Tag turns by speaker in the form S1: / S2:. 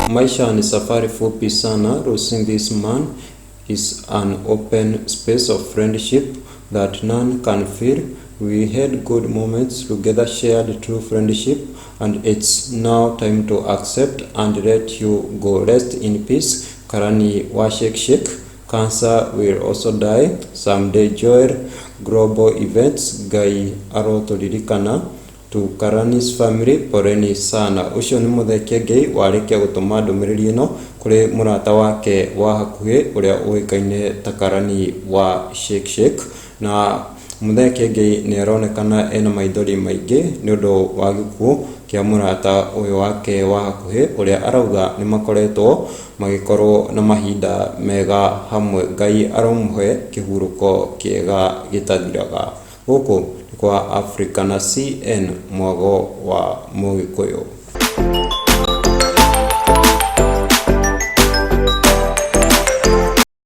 S1: Maisha ni safari fupi sana. Losing this man is an open space of friendship that none can fill. We had good moments together, shared true friendship, and it's now time to accept and let you go. Rest in peace, Karani wa shix. Cancer will also die someday. Joel global events Gai arotoririkana. To Karani's family, poreni sana. Ucio ni Muthee Kiengei warikia gutuma ndumiriri ino kuri murata wake wa hakuhi uria uikaine ta Karani wa shix. Na Muthee Kiengei ni aronekana ena maithori maingi ni undu wa gikuo kia murata uyu wake wa hakuhi uria arauga ni makoretwo magikorwo na mahinda mega hamwe. Ngai aromhe kihuruko kiega gitathiraga. Guku kwa Africa na CN mwago wa Mugikuyu.